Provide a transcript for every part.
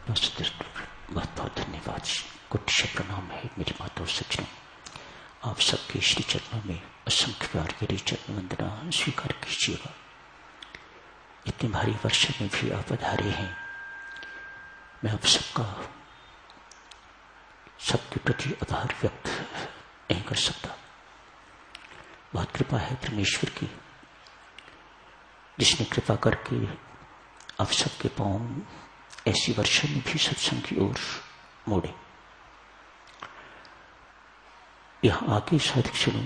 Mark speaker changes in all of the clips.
Speaker 1: परमात्मा सुंदर बहुत बहुत धन्यवाद। कोटि से प्रणाम है मेरी माता और सज्जनों। आप सबके श्री चरणों में असंख्य बार मेरी चरण वंदना स्वीकार कीजिएगा। इतने भारी वर्षा में भी आप पधारे हैं। मैं आप सबके प्रति आभार व्यक्त नहीं कर सकता। बहुत कृपा है परमेश्वर की, जिसने कृपा करके आप सबके पांव ऐसी वर्षा में भी सत्संग की ओर मोड़े। यहां आके साधक सुनो,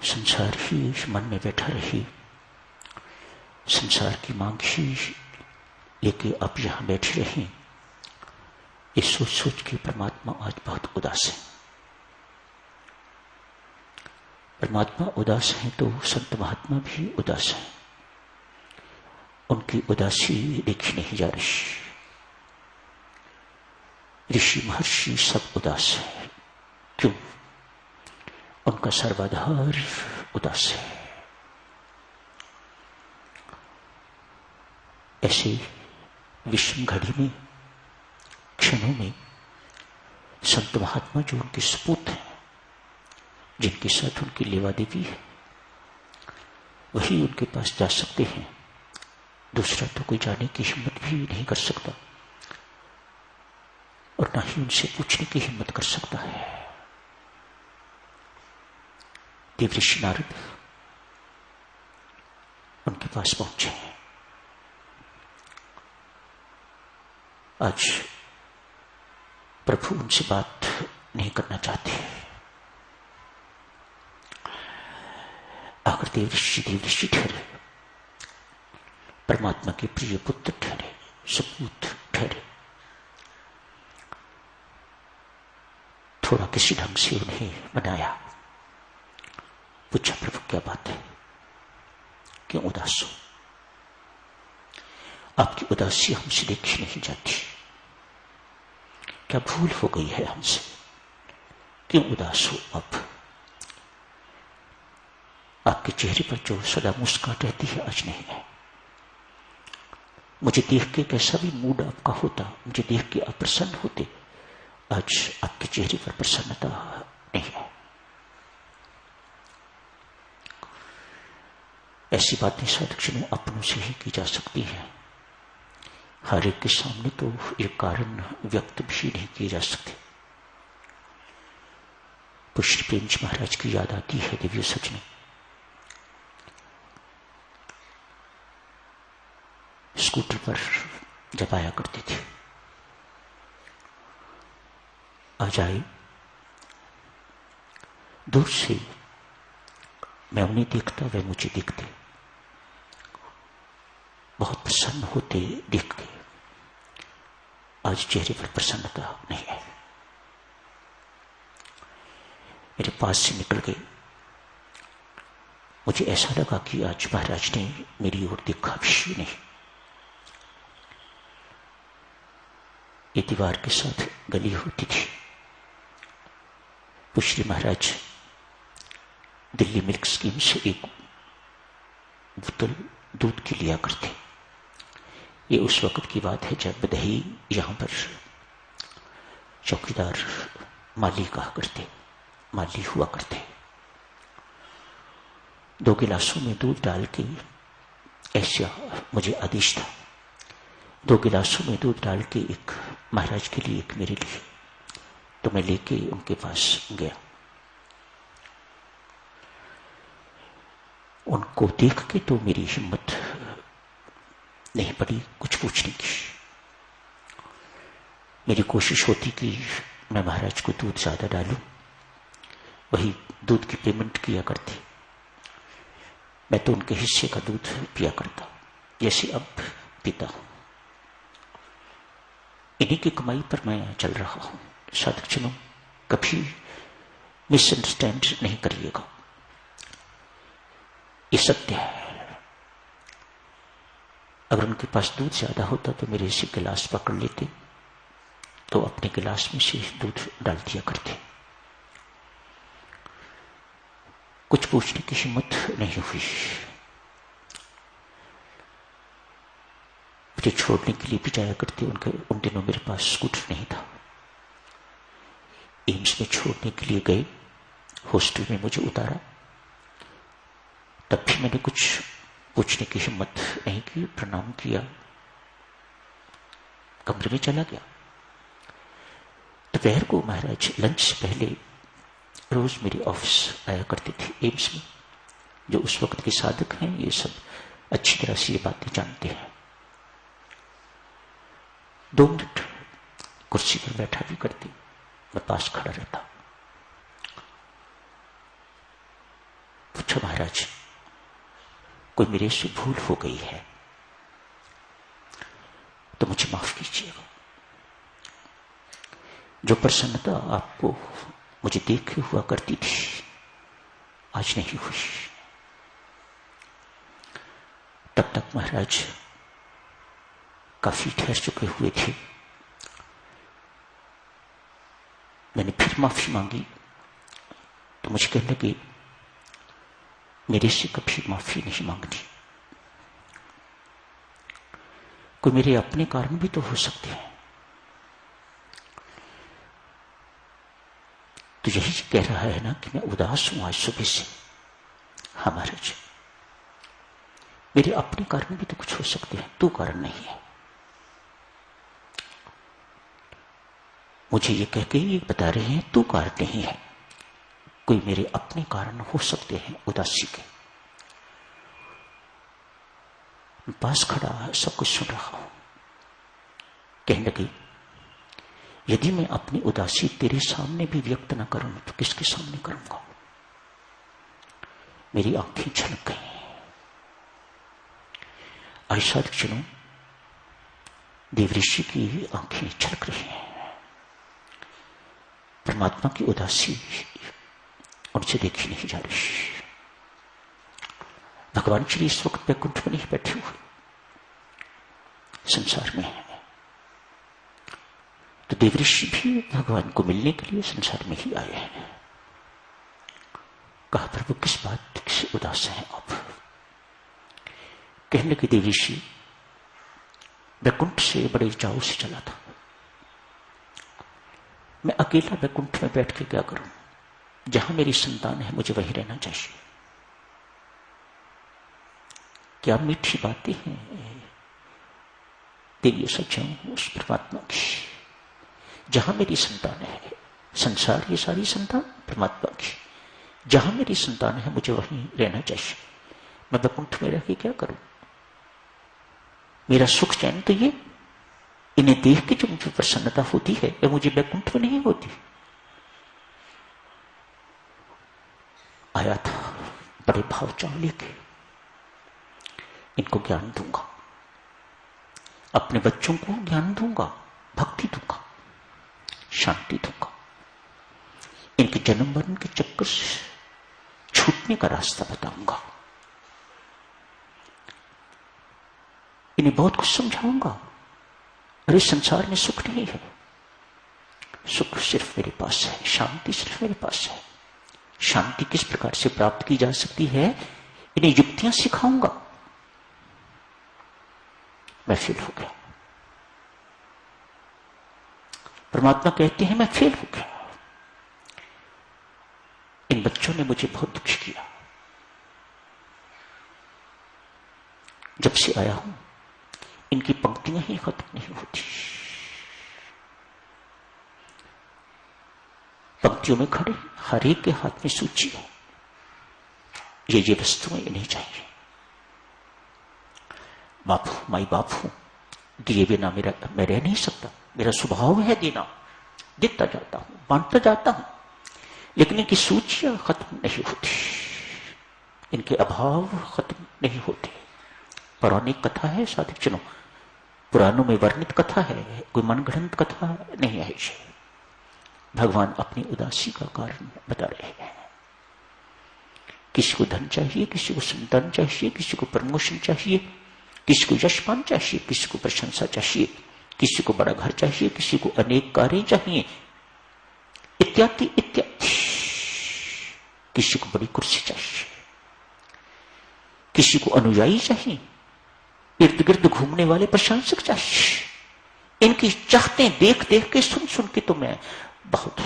Speaker 1: संसार ही मन में बैठा रही, संसार की मांग ही लेके आप यहां बैठे रहे। ये सोच सोच के परमात्मा आज बहुत उदास है। परमात्मा उदास है तो संत महात्मा भी उदास है। उनकी उदासी देखी नहीं जा रही। ऋषि महर्षि सब उदास है। क्यों? उनका सर्वाधार उदास है। ऐसे विषम घड़ी में, क्षणों में संत महात्मा जो उनके सपूत हैं, जिनके साथ उनकी लेवा देवी है, वही उनके पास जा सकते हैं। दूसरा तो कोई जाने की हिम्मत भी नहीं कर सकता और ना ही उनसे पूछने की हिम्मत कर सकता है। देवऋषि नारद उनके पास पहुंचे हैं। आज प्रभु उनसे बात नहीं करना चाहते। आखिर देवऋषि ठहरे, परमात्मा के प्रिय पुत्र ठहरे, सपूत ठहरे। थोड़ा किसी ढंग से उन्हें बनाया। पूछा, प्रभु क्या बात है, क्यों उदास हो? आपकी उदासी हमसे देखी नहीं जाती। क्या भूल हो गई है हमसे? क्यों उदास हो आप? आपके चेहरे पर जो सदा मुस्कान रहती है आज नहीं है। मुझे देख के कैसा भी मूड आपका होता, मुझे देख के आप प्रसन्न होते, आज आपके चेहरे पर प्रसन्नता नहीं है। ऐसी बातें साधक अपनों से ही की जा सकती हैं। हर एक के सामने तो ये कारण व्यक्त भी नहीं किए जा सकते। पुष्ट प्रेम जी महाराज की याद आती है। दिव्य सज्जनों, स्कूटर पर जब आया करते थे, आज आए, दूर से मैं उन्हें देखता, वे मुझे देखते, बहुत प्रसन्न होते देख के। आज चेहरे पर प्रसन्नता नहीं है। मेरे पास से निकल गए। मुझे ऐसा लगा कि आज महाराज ने मेरी ओर देखा भी नहीं। ये दीवार के साथ गली होती थी। पुष्री महाराज दिल्ली मिल्क स्कीम से एक बोतल दूध की लिया करते। ये उस वक्त की बात है जब दही यहां पर चौकीदार माली कहा करते, माली हुआ करते। 2 गिलासों में दूध डाल के, ऐसा मुझे आदेश था, 2 गिलासों में दूध डाल के, एक महाराज के लिए, एक मेरे लिए। तो मैं लेके उनके पास गया। उनको देख के तो मेरी हिम्मत नहीं पड़ी कुछ पूछने की। मेरी कोशिश होती कि मैं महाराज को दूध ज्यादा डालूं, वही दूध की पेमेंट किया करती। मैं तो उनके हिस्से का दूध पिया करता, जैसे अब पीता हूं। इन्हीं की कमाई पर मैं चल रहा हूं। साधक जनों, कभी मिसअंडरस्टैंड नहीं करिएगा, ये सत्य है। अगर उनके पास दूध ज्यादा होता तो मेरे से गिलास पकड़ लेते, तो अपने गिलास में से दूध डाल दिया करते। कुछ पूछने की हिम्मत नहीं हुई। मुझे छोड़ने के लिए भी जाया करते। उन दिनों मेरे पास स्कूटर नहीं था। एम्स में छोड़ने के लिए गए, हॉस्टल में मुझे उतारा, तब भी मैंने कुछ पूछने की हिम्मत नहीं की। प्रणाम किया, कमरे में चला गया। दोपहर को महाराज लंच से पहले रोज मेरे ऑफिस आया करते थे एम्स में। जो उस वक्त के साधक हैं ये सब अच्छी तरह से ये बातें जानते हैं। 2 मिनट कुर्सी पर बैठा भी करते, मैं पास खड़ा रहता। पूछा, महाराज कोई मेरे से भूल हो गई है तो मुझे माफ कीजिएगा। जो प्रसन्नता आपको मुझे देखे हुआ करती थी आज नहीं हुई। तब तक महाराज काफी ठहर चुके हुए थे। मैंने फिर माफी मांगी तो मुझे कहने लगे, मेरे से कभी माफी नहीं मांगनी। कोई मेरे अपने कारण भी तो हो सकते हैं। तो यही कह रहा है ना कि मैं उदास हूं आज सुबह से। हाँ महाराज, मेरे अपने कारण भी तो कुछ हो सकते हैं, तू कारण नहीं है। मुझे ये कह के ये बता रहे हैं तू कारण नहीं है। कोई मेरे अपने कारण हो सकते हैं उदासी के। पास खड़ा सब कुछ सुन रहा हूं। कहने लगी, यदि मैं अपनी उदासी तेरे सामने भी व्यक्त न करूं तो किसके सामने करूंगा। मेरी आंखें झलक गई। ऐसा चुनो, देवऋषि की आंखें झलक रही हैं। परमात्मा की उदासी उनसे देखी नहीं जा रही। भगवान श्री इस वक्त वैकुंठ में नहीं बैठे हुए, संसार में है। तो देवऋषि भी भगवान को मिलने के लिए संसार में ही आए हैं। कहा, प्रभु किस बात से उदास हैं आप। कहने लगे, देवऋषि वैकुंठ से बड़े चाव से चला था। मैं अकेला वैकुंठ में बैठ के क्या करूं। जहां मेरी संतान है मुझे वहीं रहना चाहिए। क्या मीठी बातें हैं देवी सच्चाई उस परमात्मा की। जहां मेरी संतान है, संसार ये सारी संतान परमात्मा की, जहां मेरी संतान है मुझे वहीं रहना चाहिए। मैं वैकुंठ में रह के क्या करूं। मेरा सुख चैन तो ये, इन्हें देख के जो मुझे प्रसन्नता होती है वह मुझे वैकुंठ में नहीं होती। आया था बड़े भाव चाव लेके, इनको ज्ञान दूंगा, अपने बच्चों को ज्ञान दूंगा, भक्ति दूंगा, शांति दूंगा। इनके जन्म मरण के चक्कर से छूटने का रास्ता बताऊंगा। इन्हें बहुत कुछ समझाऊंगा। अरे संसार में सुख नहीं है, सुख सिर्फ मेरे पास है, शांति सिर्फ मेरे पास है। शांति किस प्रकार से प्राप्त की जा सकती है इन्हें युक्तियां सिखाऊंगा। मैं फेल हो गया। परमात्मा कहते हैं मैं फेल हो गया। इन बच्चों ने मुझे बहुत दुखी किया। जब से आया हूं इनकी पंक्तियां ही खत्म नहीं होती। पंक्तियों में खड़े हर एक के हाथ में सूची है, ये वस्तुएं इन्हें चाहिए। बाप माई बाप हूं, दिए बिना मैं रह नहीं सकता। मेरा स्वभाव है देना, देता जाता हूं, बांटता जाता हूं, लेकिन इनकी सूचियां खत्म नहीं होती, इनके अभाव खत्म नहीं होते। पौराणिक कथा है साधक जनों, पुराणों में वर्णित कथा है, कोई मनगढ़ंत कथा नहीं है। भगवान अपनी उदासी का कारण बता रहे हैं। किसी को धन चाहिए, किसी को संतान चाहिए, किसी को प्रमोशन चाहिए, किसी को यशमान चाहिए, किसी को प्रशंसा चाहिए, किसी को बड़ा घर चाहिए, किसी को अनेक कारें चाहिए, इत्यादि इत्यादि। किसी को बड़ी कुर्सी चाहिए, किसी को अनुयायी चाहिए, इर्द गिर्द घूमने वाले प्रशंसक चाहिए। इनकी चाहते देख देख के, सुन सुन के तो मैं बहुत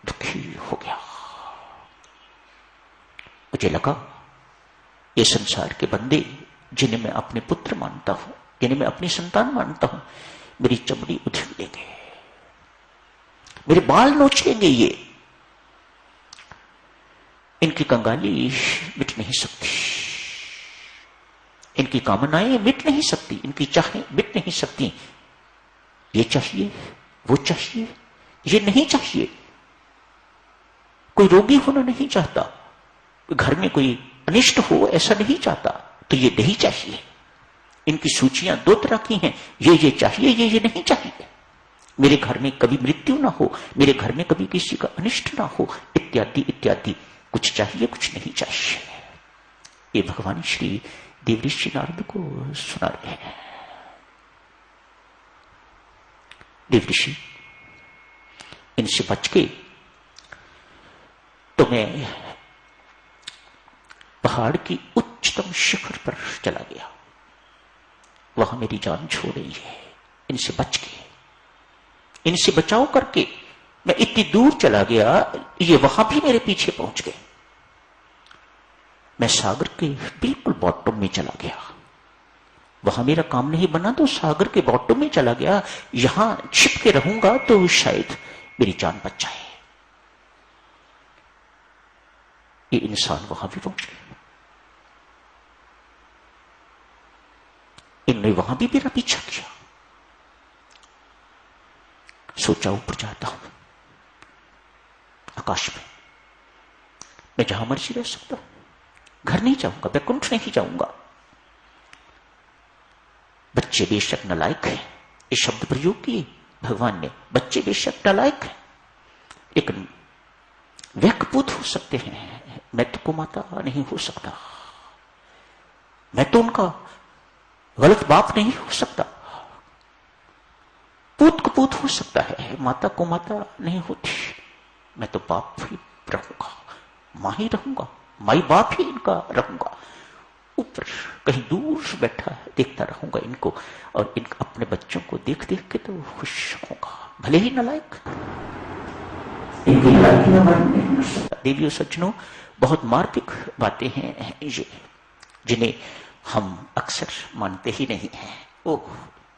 Speaker 1: दुखी हो गया। मुझे लगा ये संसार के बंदे जिन्हें मैं अपने पुत्र मानता हूं, जिन्हें मैं अपनी संतान मानता हूं, मेरी चमड़ी उधेड़ लेंगे, मेरे बाल नोच लेंगे। ये इनकी कंगाली मिट नहीं सकती, इनकी कामनाएं मिट नहीं सकती, इनकी चाहें मिट नहीं सकती। ये चाहिए, वो चाहिए, ये नहीं चाहिए। कोई रोगी होना नहीं चाहता, घर में कोई अनिष्ट हो ऐसा नहीं चाहता, तो ये नहीं चाहिए। इनकी सूचियां दो तरह की हैं, ये चाहिए, ये नहीं चाहिए। मेरे घर में कभी मृत्यु ना हो, मेरे घर में कभी किसी का अनिष्ट ना हो, इत्यादि इत्यादि। कुछ चाहिए, कुछ नहीं चाहिए। ये भगवान श्री देवऋषि नारद को सुना रहे हैं। देवऋषि, इनसे बच के तो मैं पहाड़ की उच्चतम शिखर पर चला गया, वहां मेरी जान छोड़ रही है। इनसे बच के, इनसे बचाव करके मैं इतनी दूर चला गया, ये वहां भी मेरे पीछे पहुंच गए। मैं सागर के बिल्कुल बॉटम में चला गया, वहां मेरा काम नहीं बना तो सागर के बॉटम में चला गया। यहां छिप के रहूंगा तो शायद मेरी जान बच जाए। ये इंसान वहां भी पहुंच गए, इन्होंने वहां भी मेरा पीछा किया। सोचा ऊपर जाता हूं, आकाश में, मैं जहां मर्जी रह सकता हूं, घर नहीं जाऊंगा, वैकुंठ नहीं जाऊंगा। बच्चे बेशक नालायक हैं, ये शब्द प्रयोग किए भगवान ने, बच्चे बेशक नालायक हैं, लेकिन वे कपूत हो सकते हैं, मैं तो कुमाता नहीं हो सकता, मैं तो उनका गलत बाप नहीं हो सकता। पूत कपूत हो सकता है, माता को माता नहीं होती। मैं तो बाप ही रहूंगा, मां ही रहूंगा, माई बाप ही इनका रहूंगा। ऊपर कहीं दूर बैठा देखता रहूंगा इनको, और इन अपने बच्चों को देख देख के तो खुश होगा, भले ही नालायक। इनकी नालायकियां नहीं हो सकता। देवियों सज्जनों, बहुत मार्मिक बातें हैं ये, जिन्हें हम अक्सर मानते ही नहीं हैं। ओह,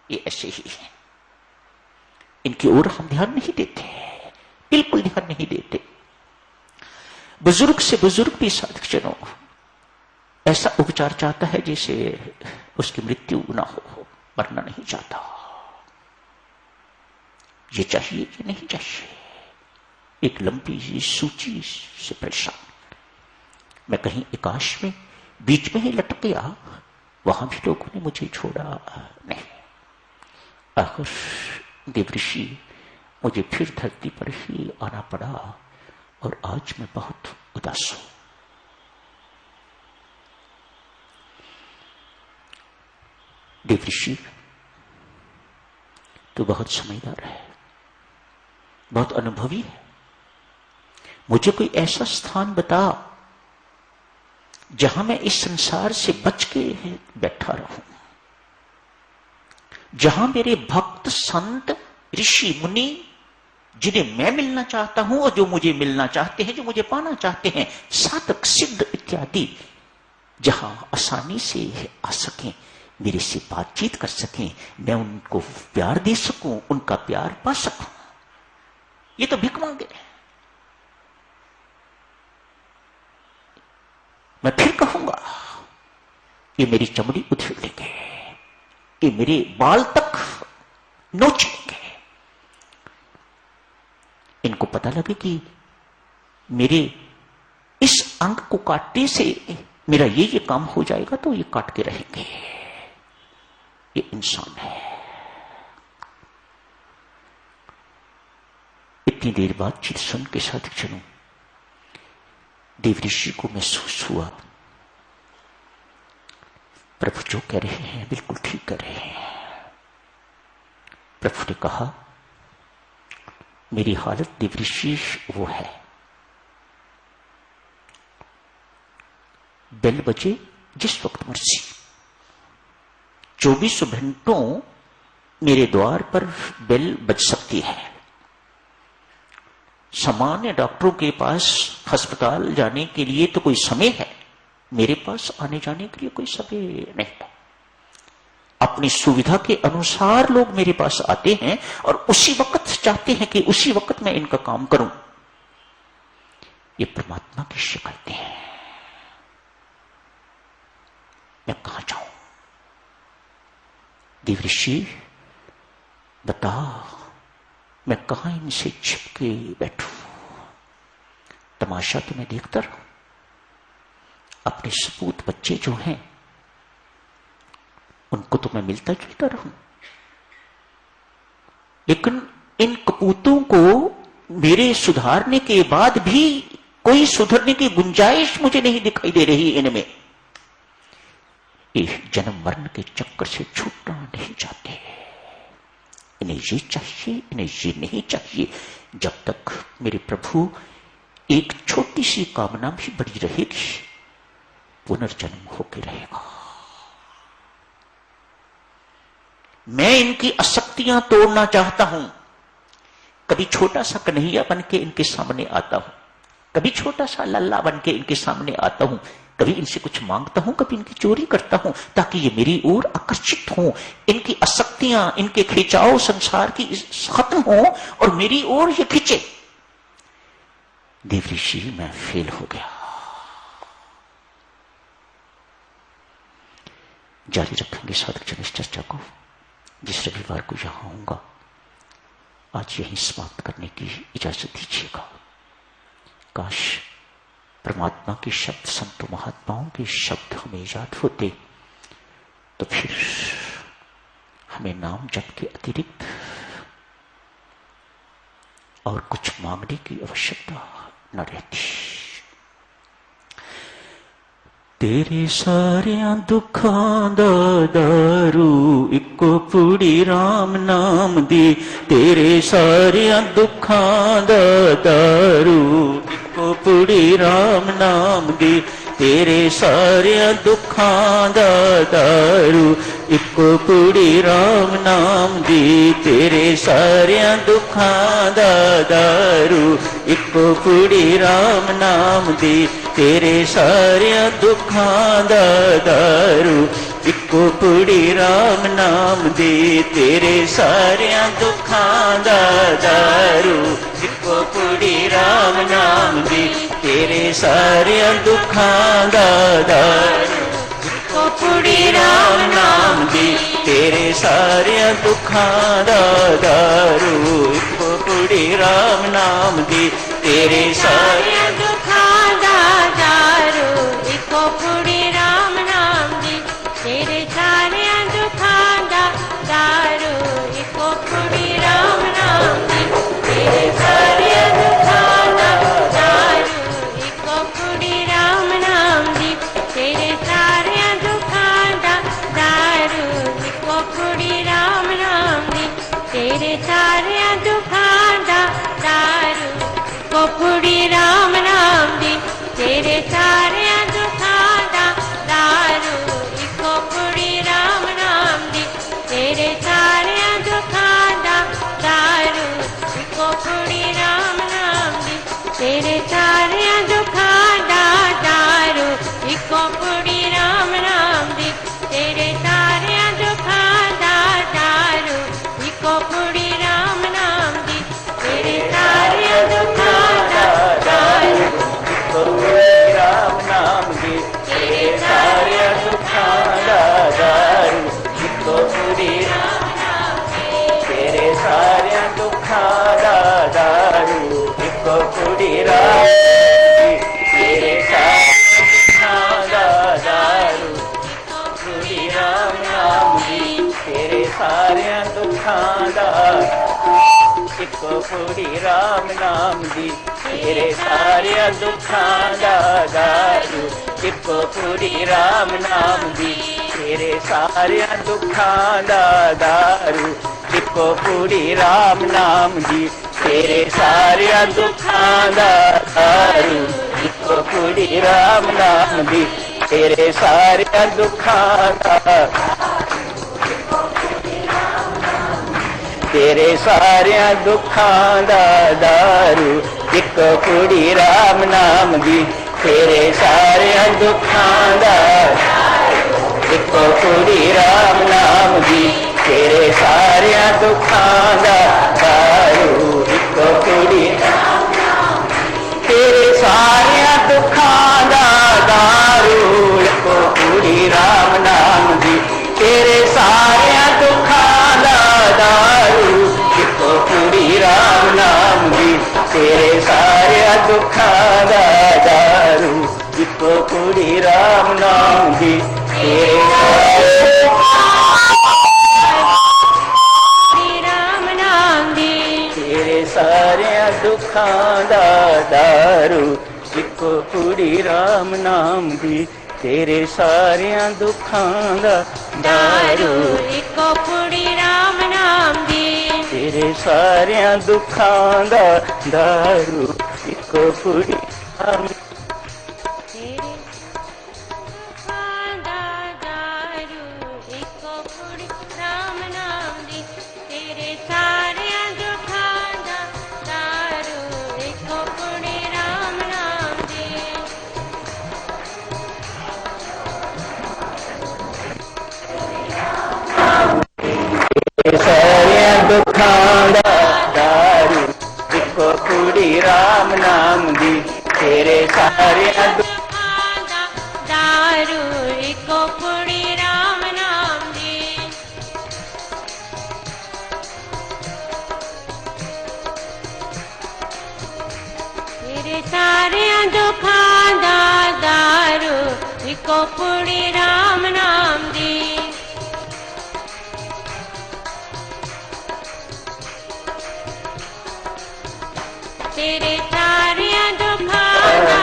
Speaker 1: ये ऐसे ही है, इनकी ओर हम ध्यान नहीं देते, बिल्कुल ध्यान नहीं देते। बुजुर्ग से बुजुर्ग भी साधकजनों ऐसा उपचार चाहता है जैसे उसकी मृत्यु ना हो, मरना नहीं चाहता। ये चाहिए, ये नहीं चाहिए। एक लंबी सी सूची से परेशान, मैं कहीं आकाश में बीच में ही लटक गया, वहां भी लोगों ने मुझे छोड़ा नहीं। आखिर देवऋषि, मुझे फिर धरती पर ही आना पड़ा, और आज मैं बहुत उदास हूं। देवऋषि, तू बहुत समझदार है, बहुत अनुभवी है, मुझे कोई ऐसा स्थान बता जहां मैं इस संसार से बच के बैठा रहूं, जहां मेरे भक्त संत ऋषि मुनि, जिन्हें मैं मिलना चाहता हूं और जो मुझे मिलना चाहते हैं, जो मुझे पाना चाहते हैं, साधक सिद्ध इत्यादि, जहां आसानी से आ सकें, मेरे से बातचीत कर सकें, मैं उनको प्यार दे सकूं, उनका प्यार पा सकूं। ये तो भिख मांगे। मैं फिर कहूंगा, ये मेरी चमड़ी उधेड़ लेंगे, ये मेरे बाल तक नोच लेंगे। इनको पता लगे कि मेरे इस अंग को काटने से मेरा ये काम हो जाएगा, तो ये काट के रहेंगे। ये इंसान है। इतनी देर बातचीत सुन के साधकजनों, देवऋषि को महसूस हुआ, प्रभु जो कह रहे हैं बिल्कुल ठीक कह रहे हैं। प्रभु ने कहा, मेरी हालत देवऋषि वो है, बेल बजे जिस वक्त मर्जी, 24 घंटों मेरे द्वार पर बेल बज सकती है। सामान्य डॉक्टरों के पास अस्पताल जाने के लिए तो कोई समय है, मेरे पास आने जाने के लिए कोई समय नहीं है। अपनी सुविधा के अनुसार लोग मेरे पास आते हैं और उसी वक्त चाहते हैं कि उसी वक्त मैं इनका काम करूं। ये परमात्मा की शिकायतें हैं। मैं कहां जाऊं? देवऋषि बता, मैं कहां इनसे छिपके बैठूं? तमाशा तो मैं देखता रहूं। अपने सपूत बच्चे जो हैं उनको तो मैं मिलता जुलता रहूं, लेकिन इन कपूतों को मेरे सुधारने के बाद भी कोई सुधरने की गुंजाइश मुझे नहीं दिखाई दे रही इनमें। इस जन्म मरण के चक्कर से छूटना नहीं चाहते। इन्हें ये चाहिए, इन्हें ये नहीं चाहिए। जब तक मेरे प्रभु एक छोटी सी कामना भी बड़ी रहेगी, पुनर्जन्म होके रहेगा। मैं इनकी आसक्तियां तोड़ना चाहता हूं। कभी छोटा सा कन्हैया बन के इनके सामने आता हूं, कभी छोटा सा लल्ला बन के इनके सामने आता हूं, कभी इनसे कुछ मांगता हूं, कभी इनकी चोरी करता हूं, ताकि ये मेरी ओर आकर्षित हों। इनकी आसक्तियां, इनके खिंचाव संसार की खत्म हो और मेरी ओर ये खिंचे। देवऋषि मैं फेल हो गया। जारी रखेंगे साधक जन इस चर्चा को। जिस रविवार को यहां होऊंगा, आज यहीं समाप्त करने की इजाजत दीजिएगा। काश परमात्मा के शब्द, संतों महात्माओं के शब्द हमें याद होते, तो फिर हमें नाम जप के अतिरिक्त और कुछ मांगने की आवश्यकता न रहती। तेरे सारियां दुखां दा दारू इको पुड़ी राम नाम दी। तेरे सारियां दुखां दा दारू इको पुड़ी राम नाम दी। तेरे सारियां दुखां दा दारू इको पुड़ी राम नाम दी। तेरे सारियां दुखां दा दारू इको पुड़ी राम नाम दी। तेरे सारियां दुखां दा दारू इको पुड़ी राम नाम दी। तेरे सारियां दुखां दा दारू इको पुड़ी राम नाम दी। तेरे सारियां दुखां दा दारू इको पुड़ी राम नाम दी। तेरे सारियां दुखां दा दारू इको पुड़ी राम नाम दी। तेरे सारियां दुखां दा दारू इको पुड़ी राम नाम दी। तेरे सारियां दुखां दा दारू इको पुड़ी राम नाम दी। तेरे सारियां दुखां दा दारू इको पुड़ी राम नाम दी। तेरे सारियां दुखां दा दारू इको पुड़ी राम नाम दी। तेरे सारियां दुखां दा दारू इको पुड़ी राम नाम दी। तेरे सारियां दुखां दा दारू इको पुड़ी राम नाम दी। तेरे सारियां दुखां दा दारू इको पुड़ी राम नाम दी। तेरे सारियां दुखां दा दारू इको पुड़ी राम नाम दी। तेरे सारियां दुखां दा दारू इको पुड़ी राम नाम दी। तेरे सारियां दुखां दा दारू इको पुड़ी राम नाम दी। तेरे सारियां दुखां दा दारू इको पुड़ी राम नाम दी। तेरे सारियां दुखां दा दारू इको पुड़ी राम दी। तेरे सारियां दुखां दा दारू इको पुड़ी राम नाम दी। तेरे सारियां दुखां दा इको पुड़ी राम नाम दी। तेरे सारियां दुखां दा दारू इको पुड़ी राम नाम दी। तेरे सारियां दुखां दा दारू इको पुड़ी राम नाम दी। तेरे सारियां दुखां दा दारू इको पुड़ी राम नाम दी। तेरे सारियां दुखां दा
Speaker 2: तेरे सारिया दुखां दा दारू एक कुड़ी राम नाम दी, तेरे सारिया दुखां दा एक कुड़ी राम नाम दी, तेरे सारिया दुखां दा दारू एक कुड़ी, तेरे सारिया दुखां दा दारू एक कुड़ी राम नाम दी, तेरे सारिया दुखां दा दारू एक कुड़ी राम नाम दी, तेरे सारिया दुखां दा दारू एक कुड़ी राम नाम दी, तेरे
Speaker 3: राम नाम दी,
Speaker 2: तेरे सारिया दुखां दा दारू एक कुड़ी राम नाम दी, तेरे सारिया दुखां दा
Speaker 3: दारू
Speaker 2: दारू
Speaker 3: इको कुड़ी राम नाम दी,
Speaker 2: तेरे सारिया दुखां दा दारू एक कुड़ी राम,
Speaker 3: तेरे दुखां दा दारू इको कुड़ी राम नाम दी, तेरे सारिया दुखां दा दारू इको कुड़ी राम नाम दी,
Speaker 2: तेरे सारिया दुखां दा दारू एक कुड़ी राम नाम दी, तेरे सारिया
Speaker 3: दुखां दा दारू इको कुड़ी राम नाम दी, तेरे सारिया दुखां दा दारू इको कुड़ी राम नाम दी, तेरे सारिया दुखां दा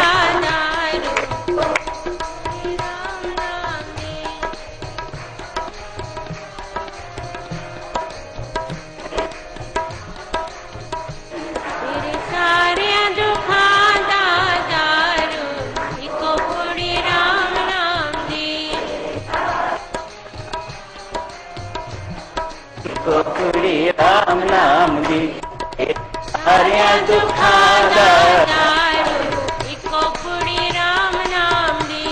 Speaker 3: दारू राम नाम दी, तेरे सारिया दुखां दा दारू इको कुड़ी राम नाम दी,
Speaker 2: कुड़ी राम नाम दी, सारिया दुखां दा
Speaker 3: दारू इको कुड़ी राम नाम दी,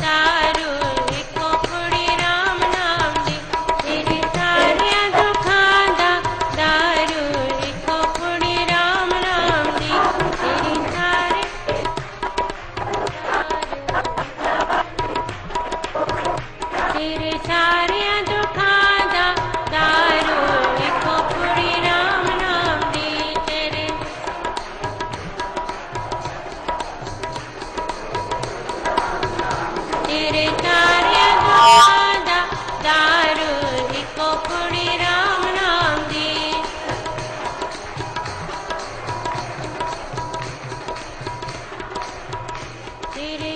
Speaker 3: दारू इको कुड़ी राम नाम दी, तेरे सारिया दुखां दा दारू इको कुड़ी राम नाम दी, तेरे सारे तेरे सारिया दुखां दा दारू इको कुड़ी राम नाम दी, तेरे तेरे सारिया दुखां दा दारू इको कुड़ी राम नाम दी, तेरे